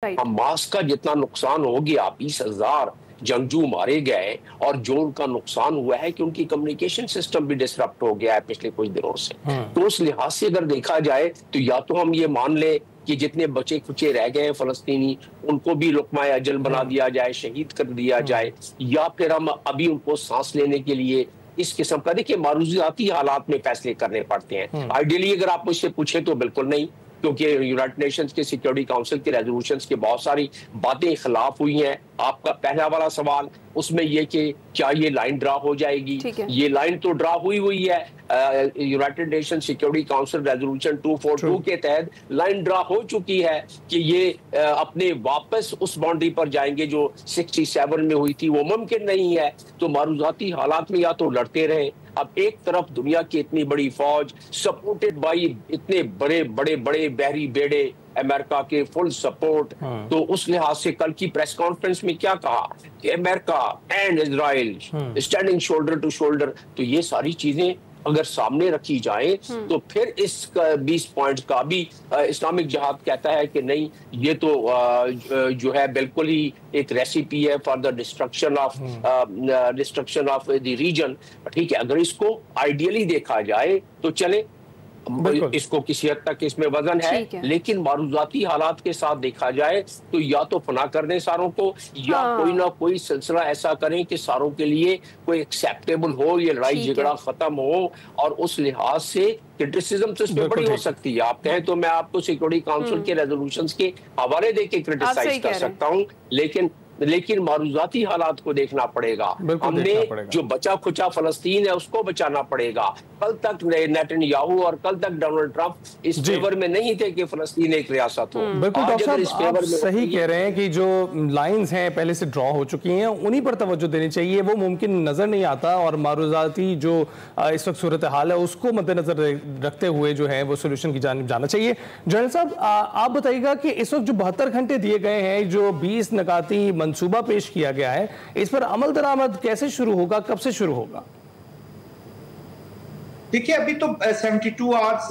Hamas का जितना नुकसान हो गया, 20,000 जंगजू मारे गए, और जो उनका नुकसान हुआ है कि उनकी कम्युनिकेशन सिस्टम भी डिसरप्ट हो गया है पिछले कुछ दिनों से। तो उस लिहाज से अगर देखा जाए तो या तो हम ये मान ले कि जितने बचे खुचे रह गए हैं फलस्तीनी, उनको भी लुकमाए अजल बना दिया जाए, शहीद कर दिया जाए, या फिर हम अभी उनको सांस लेने के लिए इस किस्म का, देखिए मारूजाती हालात में फैसले करने पड़ते हैं। आइडियली अगर आप मुझसे पूछे तो बिल्कुल नहीं, क्योंकि यूनाइटेड नेशंस के सिक्योरिटी काउंसिल के रेजोल्यूशंस की बहुत सारी बातें खिलाफ हुई हैं। आपका पहला वाला सवाल उसमें ये कि क्या ये लाइन ड्रा हो जाएगी, ये लाइन तो ड्रा हुई है। United nation security council resolution 242 के तहत लाइन ड्रा हो चुकी है कि ये अपने वापस उस बाउंड्री पर जाएंगे जो 67 में हुई थी। वो मुमकिन नहीं है। तो मारूजाती हालात में या तो लड़ते रहे। अब एक तरफ दुनिया की इतनी बड़ी फौज सपोर्टेड बाई इतने बड़े बड़े बड़े बहरी बेड़े, अमेरिका के फुल सपोर्ट, तो उस लिहाज से कल की प्रेस कॉन्फ्रेंस में क्या कहा कि America and Israel standing shoulder to shoulder. तो ये सारी चीजें अगर सामने रखी जाए तो फिर इस 20 पॉइंट्स का भी इस्लामिक जिहाद कहता है कि नहीं, ये तो जो है बिल्कुल ही एक रेसिपी है for the destruction of the region. ठीक है, अगर इसको आइडियली देखा जाए तो चले, इसको किसी हद तक इसमें वजन है, लेकिन मारूजाती हालात के साथ देखा जाए तो या तो फना कर दें सारों को, या कोई ना कोई सिलसिला ऐसा करें कि सारों के लिए कोई एक्सेप्टेबल हो, ये लड़ाई झगड़ा खत्म हो। और उस लिहाज से क्रिटिसिज्म तो इसमें बड़ी हो सकती है। आप कहें तो मैं आपको सिक्योरिटी काउंसिल के रेजोल्यूशंस के हवाले देके क्रिटिसाइज कर सकता हूं, लेकिन मारूजाती हालात को देखना पड़ेगा। हमने जो बचा खुचा फलस्तीन है उसको बचाना पड़ेगा। कल तक नेतन्याहू और कल तक डोनाल्ड ट्रंप इस फेवर में नहीं थे कि फलस्तीन एक रियासत हो। बिल्कुल डॉक्टर साहब, आप सही कह रहे हैं कि जो लाइंस हैं पहले से ड्रॉ हो चुकी हैं, उन्हीं पर तवज्जो देनी चाहिए। वो मुमकिन नजर नहीं आता, और मारूजाती जो इस वक्त सूरत हाल है उसको मद्देनजर रखते हुए जो है वो सोल्यूशन की जानिब जाना चाहिए। जनरल साहब, आप बताइएगा कि इस वक्त जो 72 घंटे दिए गए हैं, जो 20 नकाती मंसूबा पेश किया गया है, इस पर अमल दरामद कैसे शुरू होगा, कब से शुरू होगा? देखिए, अभी तो 72 आवर्स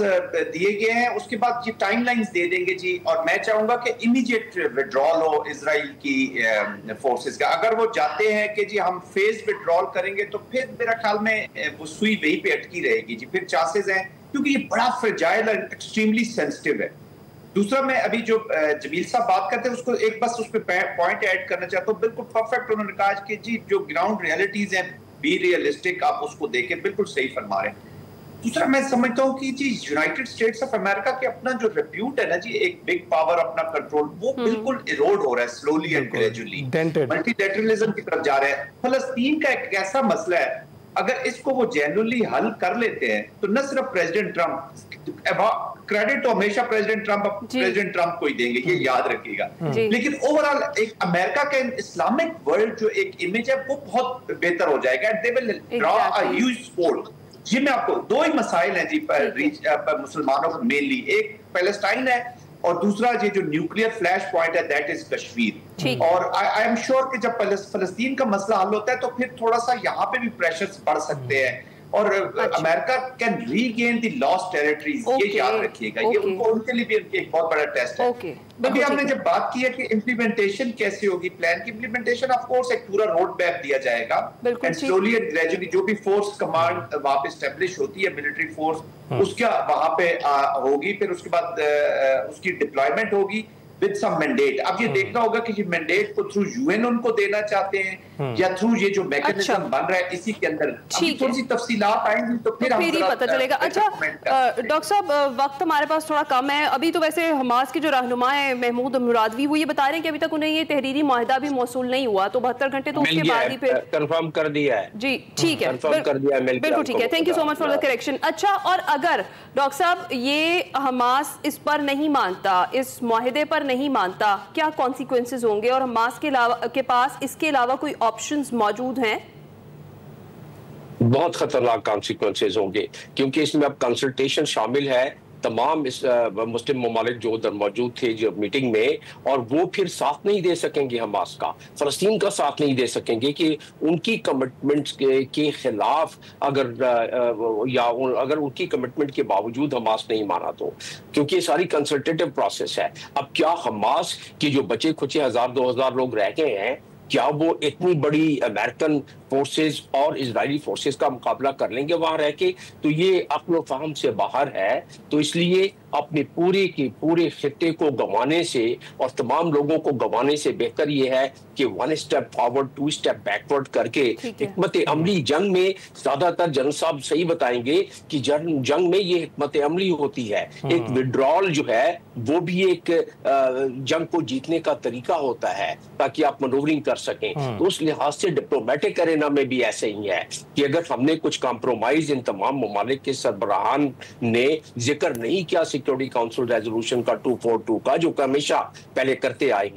दिए गए हैं, उसके बाद ये टाइमलाइंस दे देंगे जी। और मैं चाहूंगा कि इमीडिएट विड्रॉल हो इसराइल की फोर्सेस का। अगर वो जाते हैं कि जी हम फेज विड्रॉल करेंगे तो फिर मेरा ख्याल में वो सुई वहीं पे अटकी रहेगी जी। फिर चांसेस हैं, क्योंकि ये बड़ा फ्रेजाइल और एक्सट्रीमली सेंसिटिव है। दूसरा, मैं अभी जो जमील साहब बात करते हैं उसको एक बस उस पर पॉइंट ऐड करना चाहता हूँ। बिल्कुल परफेक्ट उन्होंने कहा कि जी जो ग्राउंड रियलिटीज हैं, बी रियलिस्टिक, आप उसको देखें, बिल्कुल सही फरमा रहे हैं। दूसरा, मैं समझता हूँ कि जी यूनाइटेड स्टेट्स ऑफ अमेरिका के अपना जो रिप्यूट है ना जी, एक बिग पावर, अपना कंट्रोल, वो बिल्कुल इरोड हो रहा है स्लोली एंड ग्रेजुअली, मल्टीलैटरलिज्म की तरफ जा रहे हैं। फलस्तीन का एक ऐसा मसला है, अगर इसको वो जेन्युइनली हल कर लेते हैं तो न सिर्फ प्रेसिडेंट ट्रंप, क्रेडिट तो हमेशा प्रेसिडेंट ट्रंप को ही देंगे, ये याद रखिएगा, लेकिन ओवरऑल एक अमेरिका का इस्लामिक वर्ल्ड जो एक इमेज है वो बहुत बेहतर हो जाएगा। They will draw a huge support. ये मैं आपको दो ही मसाइल हैं जी पर मुसलमानों को मेनली, एक पैलेस्टाइन है और दूसरा ये जो न्यूक्लियर फ्लैश पॉइंट है, दैट इज कश्मीर। और आई एम श्योर कि जब फलस्तीन का मसला हल होता है तो फिर थोड़ा सा यहाँ पे भी प्रेशर्स बढ़ सकते हैं, और America can regain the lost territories. ये याद रखिएगा, ये उनके लिए भी एक बहुत बड़ा टेस्ट है। अभी हमने जब बात की है कि इम्प्लीमेंटेशन कैसे होगी, प्लान की इम्प्लीमेंटेशन, ऑफ कोर्स एक पूरा रोड मैप दिया जाएगा, एंड स्लोली एंड ग्रेजुअली जो भी फोर्स कमांड वहां पे एस्टेब्लिश होती है, मिलिट्री फोर्स, उसका वहां पे होगी, फिर उसके बाद उसकी डिप्लॉयमेंट होगी विद सम मैंडेट। अब ये देखना होगा कि ये मैंडेट को थ्रू यूएन उनको देना चाहते हैं या थ्रू ये जो मैकेनिज्म बन रहा है इसी के अंदर थोड़ी सी तफसीलात आएंगी तो फिर ही पता चलेगा। अच्छा डॉक्टर साहब, वक्त हमारे पास थोड़ा कम है। अभी तो वैसे हमास के जो रहनुमा है महमूद मुरादवी, वो ये बता रहे हैं कि अभी तक उन्हें ये तहरीरी मुआहदा भी मौसूल नहीं हुआ, तो 72 घंटे तो उसके बाद ही फिर कंफर्म कर दिया है जी। ठीक है, बिल्कुल ठीक है, thank you so much for the correction. अच्छा, और अगर डॉक्टर साहब ये हमास इस पर नहीं मानता, इस मुआहदे पर नहीं मानता, क्या कॉन्सिक्वेंसेस होंगे, और हमास के पास इसके अलावा कोई ऑप्शंस मौजूद हैं? बहुत खतरनाक कॉन्सिक्वेंसेस होंगे, क्योंकि इसमें अब कंसल्टेशन शामिल है तमाम इस मुस्लिम ममालिक जो मौजूद थे जो मीटिंग में, और वो फिर साथ नहीं दे सकेंगे हमास का, फलस्तीन का साथ नहीं दे सकेंगे कि उनकी कमिटमेंट्स के खिलाफ अगर उनकी कमिटमेंट के बावजूद हमास नहीं माना तो, क्योंकि ये सारी कंसल्टेटिव प्रोसेस है। अब क्या हमास के जो बचे खुचे 1000-2000 लोग रह गए हैं, क्या वो इतनी बड़ी अमेरिकन फोर्सेस और इजरायली फोर्सेस का मुकाबला कर लेंगे वहां रह के? तो ये अक्ल फहम से बाहर है। तो इसलिए अपने पूरे खित्ते को गंवाने से और तमाम लोगों को गंवाने से बेहतर ये है कि 1 स्टेप फॉरवर्ड 2 स्टेप बैकवर्ड करके हिकमत अमली जंग में, ज्यादातर जनरल साहब सही बताएंगे कि जंग में ये हिकमत अमली होती है। एक विड्रॉल जो है वो भी एक जंग को जीतने का तरीका होता है ताकि आप मनोवरिंग कर सकें। तो उस लिहाज से डिप्लोमेटिक अरेना में भी ऐसे ही है कि अगर हमने कुछ कॉम्प्रोमाइज इन तमाम ममालिक के सरबराहान ने जिक्र नहीं किया सिक्योरिटी काउंसिल रेजोल्यूशन का 242 का, जो हमेशा पहले करते आए हैं,